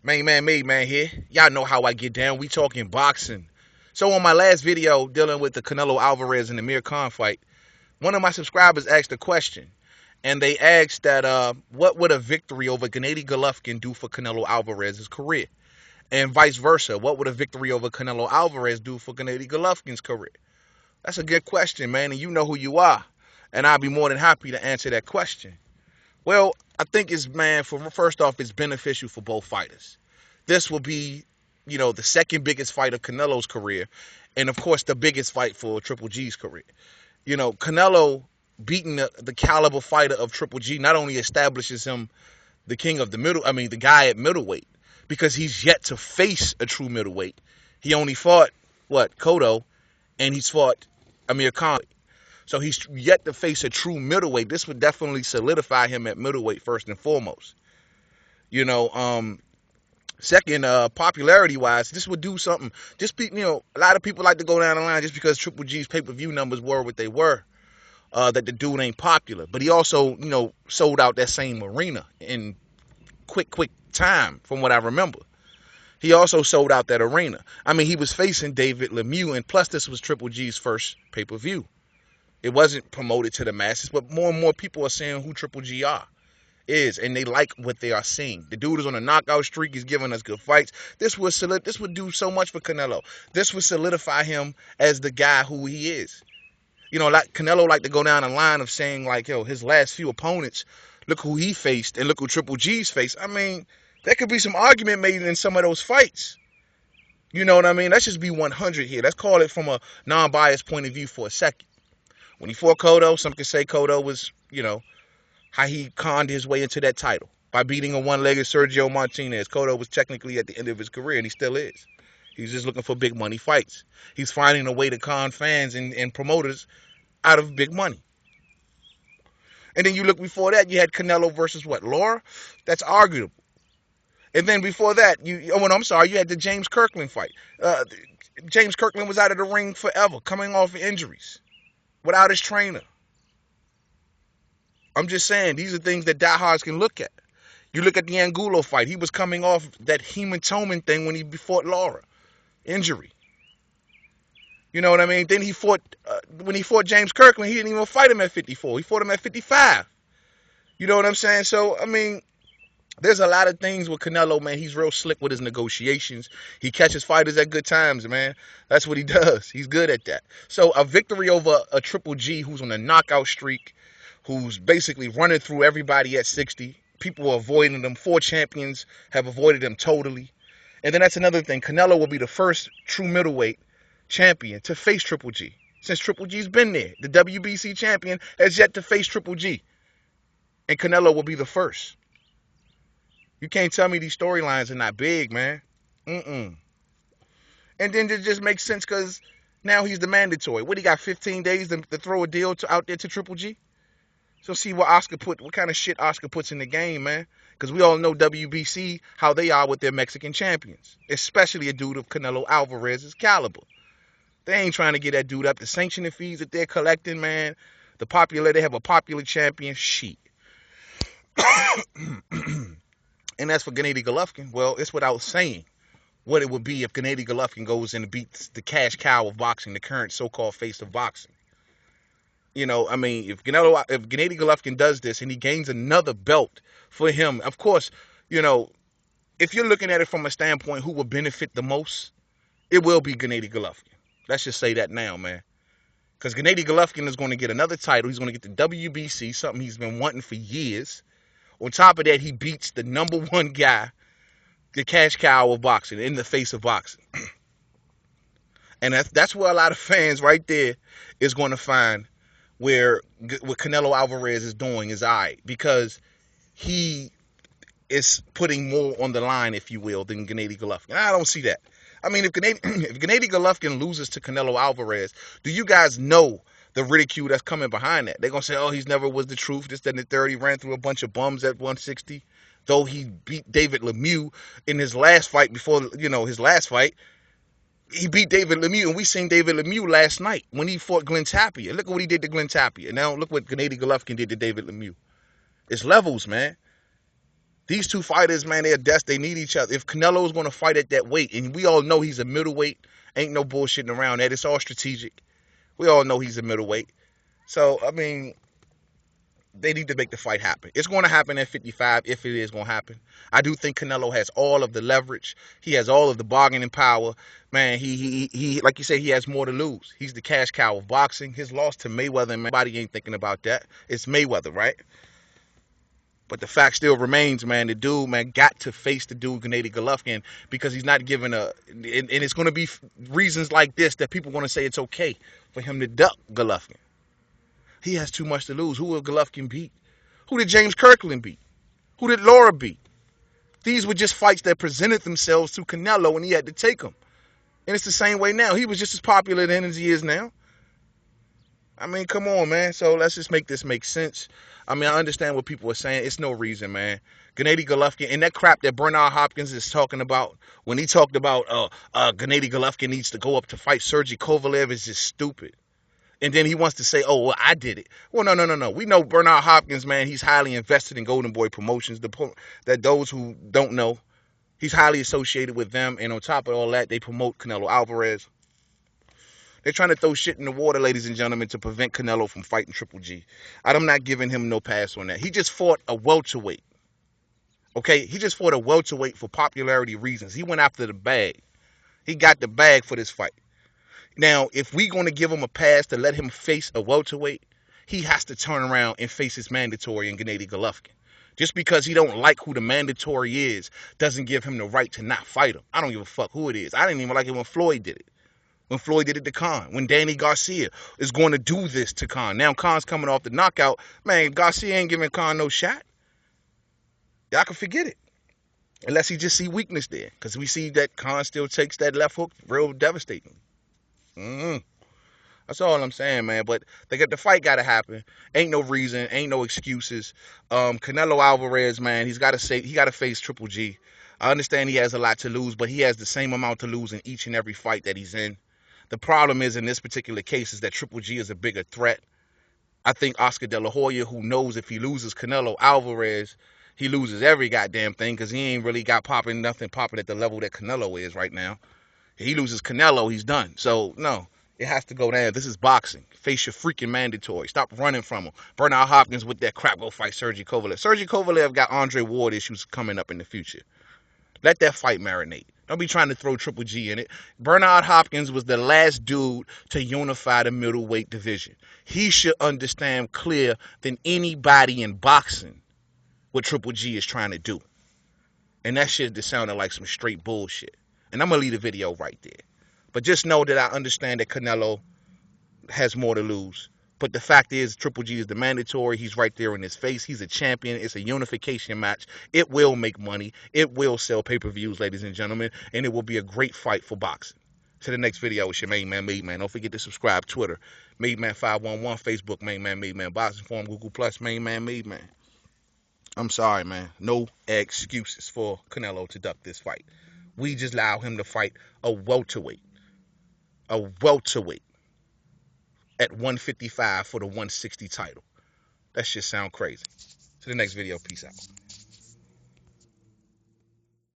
Made man here. Y'all know how I get down. We talking boxing. So on my last video dealing with the Canelo Alvarez and Amir Khan fight, one of my subscribers asked a question. And they asked that what would a victory over Gennady Golovkin do for Canelo Alvarez's career? And vice versa, what would a victory over Canelo Alvarez do for Gennady Golovkin's career? That's a good question, man, and you know who you are. And I'll be more than happy to answer that question. Well, I think it's, man, for first off, it's beneficial for both fighters. This will be, the second biggest fight of Canelo's career, and of course the biggest fight for Triple G's career. Canelo beating the caliber fighter of Triple G not only establishes him the king of the guy at middleweight, because he's yet to face a true middleweight. He only fought Cotto, and he's fought Amir Khan. So he's yet to face a true middleweight. This would definitely solidify him at middleweight first and foremost. You know, second, popularity wise, this would do something. A lot of people like to go down the line just because Triple G's pay-per-view numbers were what they were. That the dude ain't popular, but he also, sold out that same arena in quick time, from what I remember. He also sold out that arena. I mean, he was facing David Lemieux, and plus this was Triple G's first pay-per-view. It wasn't promoted to the masses, but more and more people are saying who Triple G is, and they like what they are seeing. The dude is on a knockout streak. He's giving us good fights. This would do so much for Canelo. This would solidify him as the guy who he is. Like Canelo like to go down the line of saying, like, his last few opponents, look who he faced and look who Triple G's faced. I mean, there could be some argument made in some of those fights. You know what I mean? Let's just be 100 here. Let's call it from a non-biased point of view for a second. When he fought Cotto, some could say Cotto was, how he conned his way into that title by beating a one-legged Sergio Martinez. Cotto was technically at the end of his career, and he still is. He's just looking for big money fights. He's finding a way to con fans and promoters out of big money. And then you look before that, you had Canelo versus Laura? That's arguable. And then before that, you had the James Kirkland fight. James Kirkland was out of the ring forever, coming off of injuries, without his trainer. I'm just saying, these are things that diehards can look at. You look at the Angulo fight. He was coming off that hematoma thing when he fought Laura. Injury. You know what I mean? Then when he fought James Kirkland, he didn't even fight him at 54. He fought him at 55. You know what I'm saying? So, I mean, there's a lot of things with Canelo, man. He's real slick with his negotiations. He catches fighters at good times, man. That's what he does. He's good at that. So a victory over a Triple G who's on a knockout streak, who's basically running through everybody at 60. People are avoiding them. 4 champions have avoided him totally. And then that's another thing. Canelo will be the first true middleweight champion to face Triple G. Since Triple G's been there. The WBC champion has yet to face Triple G. And Canelo will be the first. You can't tell me these storylines are not big, man. And then it just makes sense because now he's the mandatory. What, he got 15 days to throw a deal out there to Triple G? So see what kind of shit Oscar puts in the game, man. Because we all know WBC, how they are with their Mexican champions. Especially a dude of Canelo Alvarez's caliber. They ain't trying to get that dude up. The sanctioning fees that they're collecting, man. They have a popular champion. Shit. And as for Gennady Golovkin, well, it's without saying what it would be if Gennady Golovkin goes in and beats the cash cow of boxing, the current so-called face of boxing. If Gennady Golovkin does this and he gains another belt for him, of course, if you're looking at it from a standpoint who will benefit the most, it will be Gennady Golovkin. Let's just say that now, man. Because Gennady Golovkin is going to get another title. He's going to get the WBC, something he's been wanting for years. On top of that, he beats the number one guy, the cash cow of boxing, in the face of boxing. And that's where a lot of fans right there is going to find where what Canelo Alvarez is doing is all right. Because he is putting more on the line, if you will, than Gennady Golovkin. I don't see that. I mean, if Gennady Golovkin loses to Canelo Alvarez, do you guys know the ridicule that's coming behind that? They're going to say, oh, he's never was the truth. This, that, and the third. He ran through a bunch of bums at 160. Though he beat David Lemieux in his last fight his last fight. He beat David Lemieux, and we seen David Lemieux last night when he fought Glenn Tapia. Look at what he did to Glenn Tapia. Now look what Gennady Golovkin did to David Lemieux. It's levels, man. These two fighters, man, they're destined. They need each other. If Canelo's going to fight at that weight, and we all know he's a middleweight, ain't no bullshitting around that. It's all strategic. We all know he's a middleweight. So, I mean, they need to make the fight happen. It's going to happen at 55 if it is going to happen. I do think Canelo has all of the leverage. He has all of the bargaining power. Man, he like you say, he has more to lose. He's the cash cow of boxing. His loss to Mayweather, and nobody ain't thinking about that. It's Mayweather, right? But the fact still remains, man, the dude, man, got to face the dude, Gennady Golovkin, because he's not given and it's going to be reasons like this that people want to say it's okay for him to duck Golovkin. He has too much to lose. Who will Golovkin beat? Who did James Kirkland beat? Who did Laura beat? These were just fights that presented themselves to Canelo and he had to take them. And it's the same way now. He was just as popular then as he is now. I mean, come on, man. So let's just make this make sense. I mean, I understand what people are saying. It's no reason, man. Gennady Golovkin and that crap that Bernard Hopkins is talking about when he talked about Gennady Golovkin needs to go up to fight Sergey Kovalev is just stupid. And then he wants to say, oh, well, I did it. Well, no. We know Bernard Hopkins, man, he's highly invested in Golden Boy Promotions. That those who don't know, he's highly associated with them. And on top of all that, they promote Canelo Alvarez. They're trying to throw shit in the water, ladies and gentlemen, to prevent Canelo from fighting Triple G. I'm not giving him no pass on that. He just fought a welterweight. Okay? He just fought a welterweight for popularity reasons. He went after the bag. He got the bag for this fight. Now, if we're going to give him a pass to let him face a welterweight, he has to turn around and face his mandatory in Gennady Golovkin. Just because he don't like who the mandatory is doesn't give him the right to not fight him. I don't give a fuck who it is. I didn't even like it when Floyd did it. When Floyd did it to Khan. When Danny Garcia is going to do this to Khan. Now Khan's coming off the knockout. Man, Garcia ain't giving Khan no shot. Y'all can forget it. Unless he just see weakness there. Because we see that Khan still takes that left hook real devastating. That's all I'm saying, man. But the fight got to happen. Ain't no reason, ain't no excuses. Canelo Alvarez, man, he got to face Triple G. I understand he has a lot to lose, but he has the same amount to lose in each and every fight that he's in. The problem is in this particular case is that Triple G is a bigger threat. I think Oscar De La Hoya, who knows if he loses Canelo Alvarez, he loses every goddamn thing because he ain't really got nothing popping at the level that Canelo is right now. If he loses Canelo, he's done. So, no, it has to go down. This is boxing. Face your freaking mandatory. Stop running from him. Bernard Hopkins with that crap, go fight Sergey Kovalev. Sergey Kovalev got Andre Ward issues coming up in the future. Let that fight marinate. Don't be trying to throw Triple G in it. Bernard Hopkins was the last dude to unify the middleweight division. He should understand clear than anybody in boxing what Triple G is trying to do. And that shit just sounded like some straight bullshit. And I'm going to leave the video right there. But just know that I understand that Canelo has more to lose. But the fact is, Triple G is the mandatory. He's right there in his face. He's a champion. It's a unification match. It will make money. It will sell pay-per-views, ladies and gentlemen. And it will be a great fight for boxing. To the next video, it's your main man, Made Man. Don't forget to subscribe. Twitter, Made Man 511. Facebook, Made Man. Boxing Forum, Google Plus, Made Man. I'm sorry, man. No excuses for Canelo to duck this fight. We just allow him to fight a welterweight. A welterweight. At 155 for the 160 title. That shit sound crazy. To the next video. Peace out.